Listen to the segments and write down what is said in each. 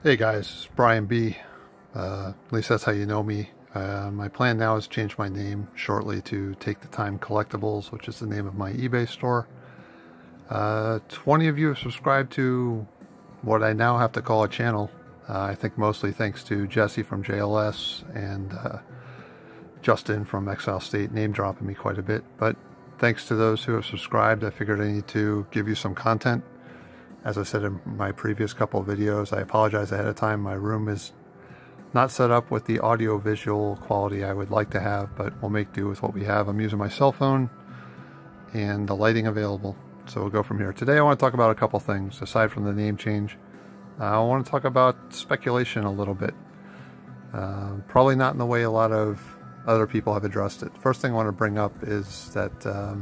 Hey guys, it's Brian B. At least that's how you know me. My plan now is to change my name shortly to Take-the-Time-Collectibles, which is the name of my eBay store. 20 of you have subscribed to what I now have to call a channel. I think mostly thanks to Jesse from JLS and Justin from Exilestate name dropping me quite a bit. But thanks to those who have subscribed, I figured I need to give you some content. As I said in my previous couple of videos, I apologize ahead of time. My room is not set up with the audio-visual quality I would like to have, but we'll make do with what we have. I'm using my cell phone and the lighting available, so we'll go from here. Today I want to talk about a couple things, aside from the name change. I want to talk about speculation a little bit. Probably not in the way a lot of other people have addressed it. First thing I want to bring up is that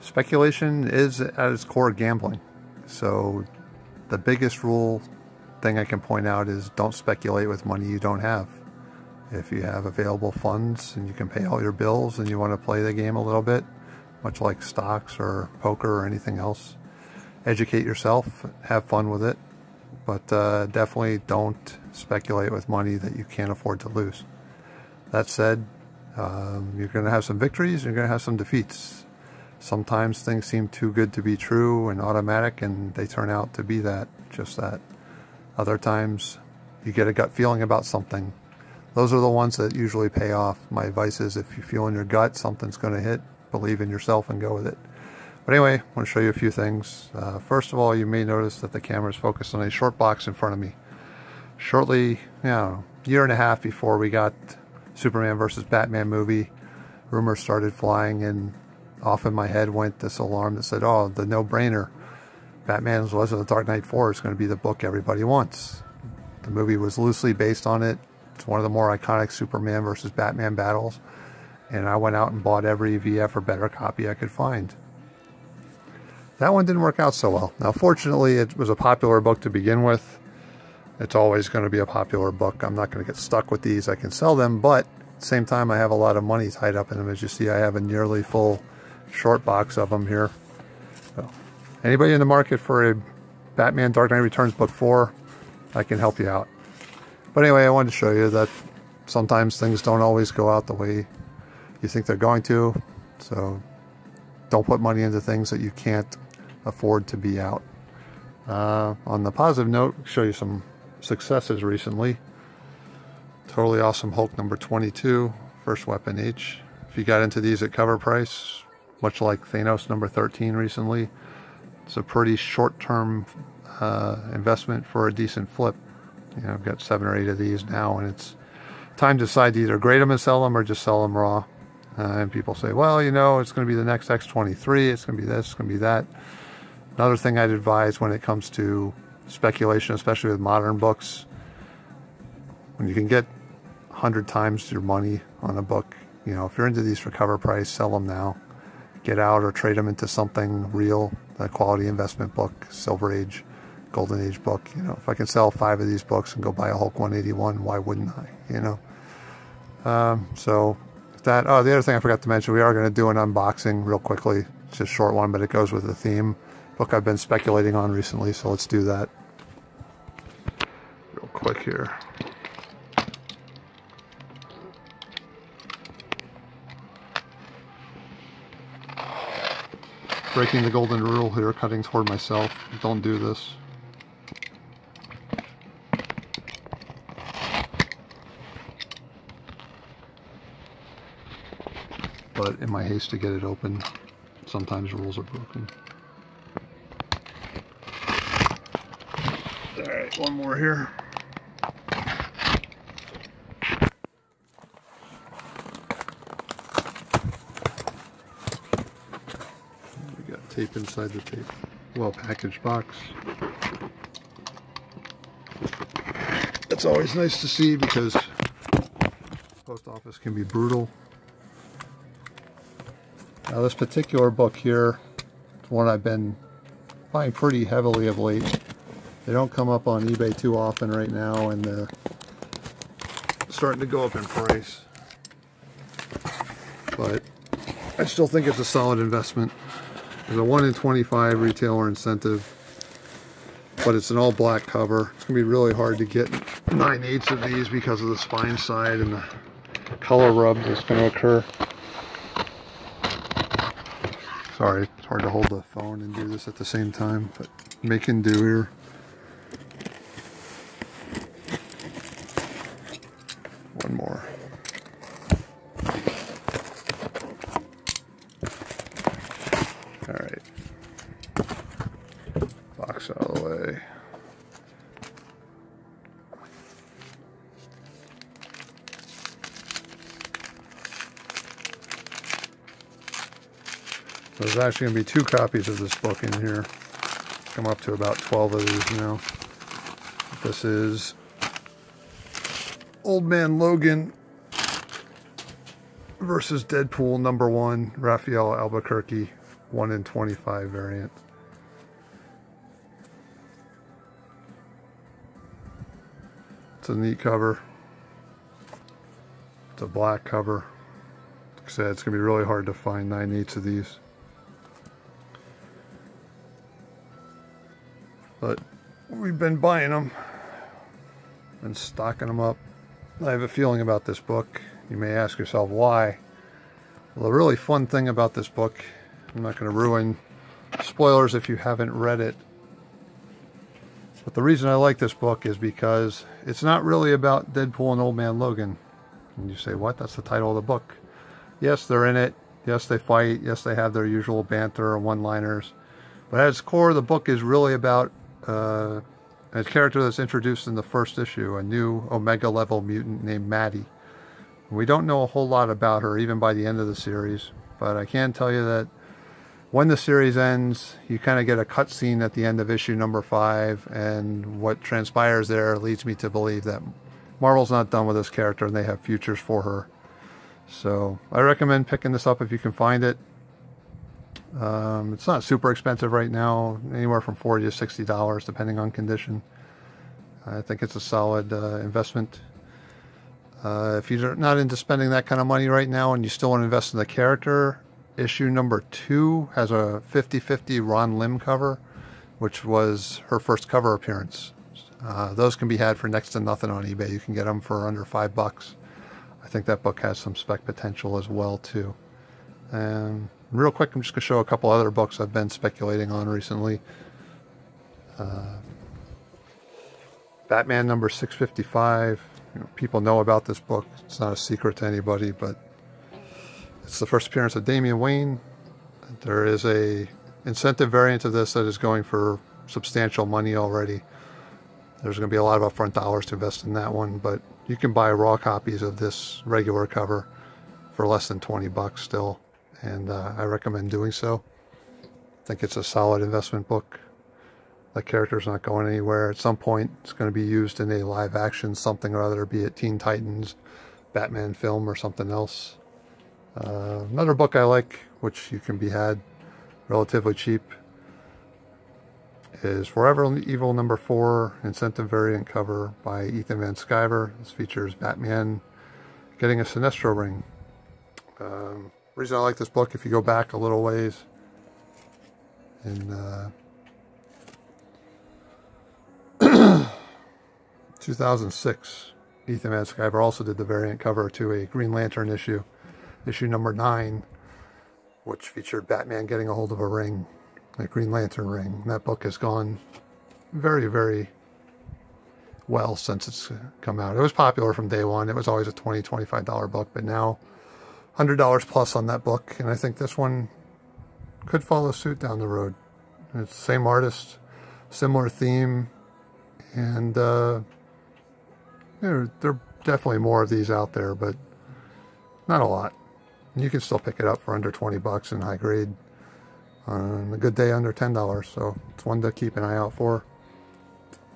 speculation is at its core gambling. So the biggest thing I can point out is don't speculate with money you don't have. If you have available funds and you can pay all your bills and you want to play the game a little bit, much like stocks or poker or anything else, educate yourself, have fun with it, but definitely don't speculate with money that you can't afford to lose. That said, you're going to have some victories, you're going to have some defeats. Sometimes things seem too good to be true and automatic, and they turn out to be just that. Other times, you get a gut feeling about something. Those are the ones that usually pay off. My advice is if you feel in your gut something's going to hit, believe in yourself and go with it. But anyway, I want to show you a few things. First of all, you may notice that the camera is focused on a short box in front of me. Shortly, year and a half before we got Superman vs. Batman movie, rumors started flying, and off in my head went this alarm that said, oh, the no-brainer. Batman's Was of the Dark Knight 4 is going to be the book everybody wants. The movie was loosely based on it. It's one of the more iconic Superman versus Batman battles. And I went out and bought every VF or better copy I could find. That one didn't work out so well. Now, fortunately, it was a popular book to begin with. It's always going to be a popular book. I'm not going to get stuck with these. I can sell them, but at the same time, I have a lot of money tied up in them. As you see, I have a nearly full short box of them here. So, anybody in the market for a Batman Dark Knight Returns book 4, I can help you out. But anyway, I wanted to show you that sometimes things don't always go out the way you think they're going to. So don't put money into things that you can't afford to be out. On the positive note, I'll show you some successes recently. Totally Awesome Hulk number 22, First Weapon H. If you got into these at cover price, much like Thanos number 13 recently, it's a pretty short-term investment for a decent flip. I've got 7 or 8 of these now, and it's time to decide to either grade them and sell them or just sell them raw. And people say, well, it's going to be the next X23, it's going to be this, it's going to be that. Another thing I'd advise when it comes to speculation, especially with modern books, when you can get 100 times your money on a book, if you're into these for cover price, sell them now. Get out or trade them into something real, a quality investment book, Silver Age, Golden Age book. If I can sell 5 of these books and go buy a Hulk 181, why wouldn't I? So that. Oh, the other thing I forgot to mention, we are going to do an unboxing real quickly. It's just a short one, but it goes with the theme. Book I've been speculating on recently, so let's do that real quick here. Breaking the golden rule here, cutting toward myself. Don't do this. But in my haste to get it open, sometimes rules are broken. Alright, one more here. Tape inside the tape. Well-packaged box. That's always nice to see because the post office can be brutal. Now this particular book here is one I've been buying pretty heavily of late. They don't come up on eBay too often right now, and they're starting to go up in price. But I still think it's a solid investment. There's a 1 in 25 retailer incentive. but it's an all black cover. It's gonna be really hard to get 9/8 of these because of the spine side and the color rub that's going to occur. Sorry, it's hard to hold the phone and do this at the same time, but making do here. One more. All right. Box out of the way. There's actually going to be 2 copies of this book in here. Come up to about 12 of these now. This is Old Man Logan versus Deadpool #1, Raphael Albuquerque, 1 in 25 variant. It's a neat cover. It's a black cover. Like I said, it's going to be really hard to find 9/8 of these. But we've been buying them and stocking them up. I have a feeling about this book. You may ask yourself why. Well, the really fun thing about this book, I'm not going to ruin spoilers if you haven't read it, but the reason I like this book is because it's not really about Deadpool and Old Man Logan. And you say, what? That's the title of the book. Yes, they're in it. Yes, they fight. Yes, they have their usual banter and one-liners. But at its core, the book is really about a character that's introduced in the first issue, a new Omega level mutant named Maddie. We don't know a whole lot about her even by the end of the series, but I can tell you that when the series ends, you kind of get a cutscene at the end of issue #5, and what transpires there leads me to believe that Marvel's not done with this character and they have futures for her. So I recommend picking this up if you can find it. It's not super expensive right now, anywhere from $40 to $60 depending on condition. I think it's a solid investment. If you're not into spending that kind of money right now and you still want to invest in the character, issue #2 has a 50/50 Ron Lim cover, which was her first cover appearance. Those can be had for next to nothing on eBay. You can get them for under $5. I think that book has some spec potential as well too. Real quick, I'm just going to show a couple other books I've been speculating on recently. Batman #655. People know about this book. It's not a secret to anybody, but it's the first appearance of Damian Wayne. There is a incentive variant of this that is going for substantial money already. There's going to be a lot of upfront dollars to invest in that one, but you can buy raw copies of this regular cover for less than $20 still. And I recommend doing so. I think it's a solid investment book. The character's not going anywhere. At some point, it's going to be used in a live action something or other, be it Teen Titans, Batman film, or something else. Another book I like, which you can be had relatively cheap, is Forever Evil #4, incentive variant cover by Ethan Van Sciver. This features Batman getting a Sinestro ring. Reason I like this book, if you go back a little ways, in 2006, Ethan Van Sciver also did the variant cover to a Green Lantern issue #9, which featured Batman getting a hold of a ring, a Green Lantern ring. And that book has gone very, very well since it's come out. It was popular from day one. It was always a $20, $25 book, but now $100 plus on that book, and I think this one could follow suit down the road. It's the same artist, similar theme, and there are definitely more of these out there, but not a lot. And you can still pick it up for under $20 in high grade on a good day under $10, so it's one to keep an eye out for.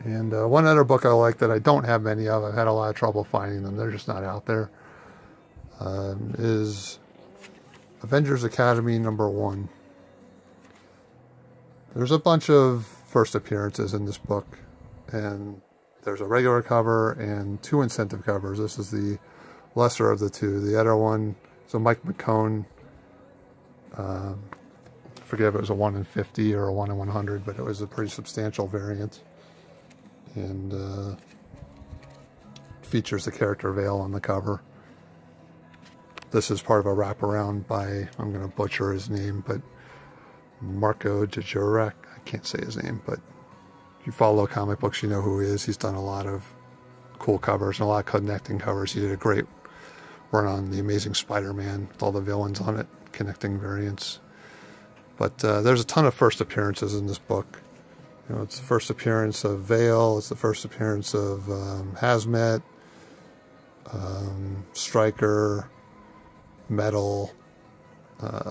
And one other book I like that I don't have many of, I've had a lot of trouble finding them, they're just not out there, is Avengers Academy #1. There's a bunch of first appearances in this book, and there's a regular cover and 2 incentive covers. This is the lesser of the 2. The other one is a Mike McCone. I forget if it was a 1 in 50 or a 1 in 100, but it was a pretty substantial variant. and features the character Vale on the cover. This is part of a wraparound by, I'm going to butcher his name, but Marco Jajurek. I can't say his name, but if you follow comic books, you know who he is. He's done a lot of cool covers and a lot of connecting covers. He did a great run on The Amazing Spider-Man with all the villains on it, connecting variants. But there's a ton of first appearances in this book. You know, it's the first appearance of Vale, it's the first appearance of Hazmat, Stryker, Metal,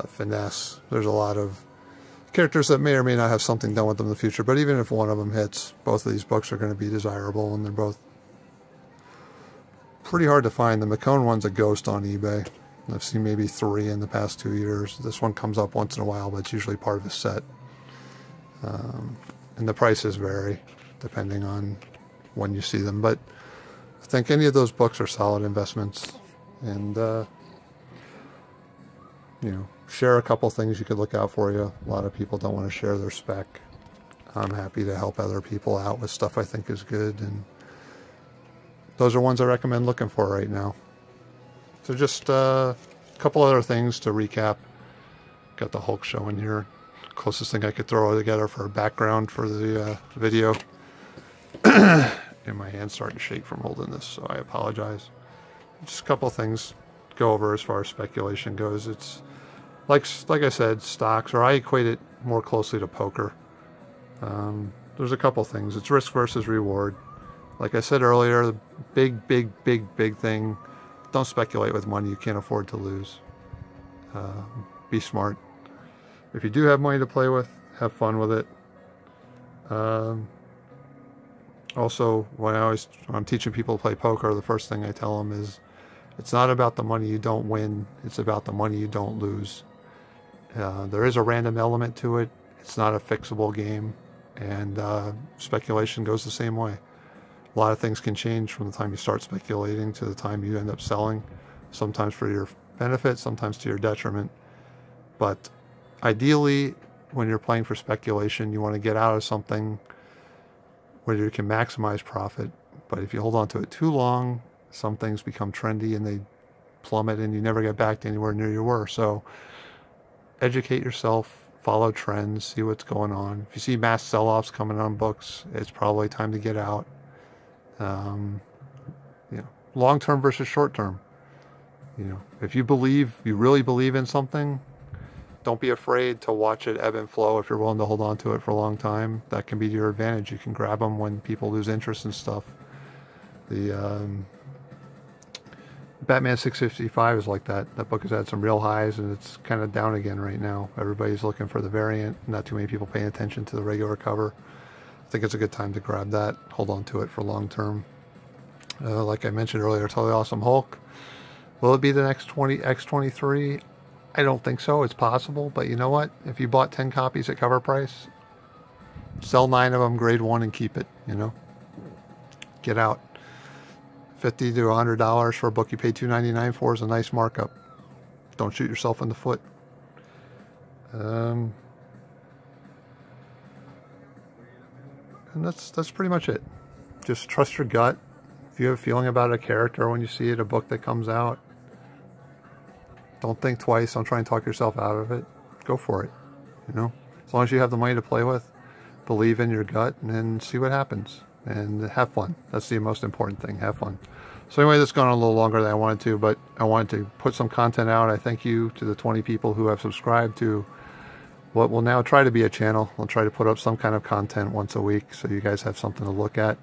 Finesse. There's a lot of characters that may or may not have something done with them in the future, but even if one of them hits, both of these books are going to be desirable, and they're both pretty hard to find. The McCone one's a ghost on eBay. I've seen maybe 3 in the past 2 years. This one comes up once in a while, but it's usually part of a set. And the prices vary depending on when you see them, but I think any of those books are solid investments. And you know, share a couple things you could look out for you. A lot of people don't want to share their spec. I'm happy to help other people out with stuff I think is good, and those are ones I recommend looking for right now. So just a couple other things to recap. Got the Hulk showing here. Closest thing I could throw together for a background for the video. And my hand's starting to shake from holding this, so I apologize. Just a couple things to go over as far as speculation goes. It's like I said, stocks, or I equate it more closely to poker. There's a couple things. It's risk versus reward. Like I said earlier, the big thing, don't speculate with money you can't afford to lose. Be smart. If you do have money to play with, have fun with it. Also, when I'm teaching people to play poker, the first thing I tell them is, it's not about the money you don't win, it's about the money you don't lose. There is a random element to it. It's not a fixable game, and speculation goes the same way. A lot of things can change from the time you start speculating to the time you end up selling, sometimes for your benefit, sometimes to your detriment. But ideally, when you're playing for speculation, you want to get out of something where you can maximize profit. But if you hold on to it too long, some things become trendy and they plummet and you never get back to anywhere near you were. So educate yourself, follow trends, see what's going on. If you see mass sell-offs coming on books, it's probably time to get out. You know, long-term versus short-term. You know, if you really believe in something, don't be afraid to watch it ebb and flow. If you're willing to hold on to it for a long time, that can be to your advantage. You can grab them when people lose interest in stuff. The Batman 655 is like that. That book has had some real highs, and it's kind of down again right now. Everybody's looking for the variant. Not too many people paying attention to the regular cover. I think it's a good time to grab that, hold on to it for long term. Like I mentioned earlier, Totally Awesome Hulk. Will it be the next X23? I don't think so. It's possible, but you know what? If you bought 10 copies at cover price, sell 9 of them grade 1 and keep it, you know? Get out. $50 to $100 for a book you paid $2.99 for is a nice markup. Don't shoot yourself in the foot. And that's pretty much it. Just trust your gut. If you have a feeling about a character when you see it, a book that comes out, don't think twice. Don't try and talk yourself out of it. Go for it. You know, as long as you have the money to play with, believe in your gut, and then see what happens. And have fun. That's the most important thing. Have fun. So anyway, this has gone on a little longer than I wanted to, but I wanted to put some content out. I thank you to the 20 people who have subscribed to what will now try to be a channel. I'll try to put up some kind of content once a week so you guys have something to look at.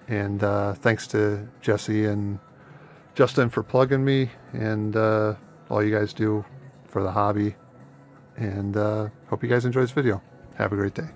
And thanks to Jesse and Justin for plugging me, and all you guys do for the hobby. And hope you guys enjoy this video. Have a great day.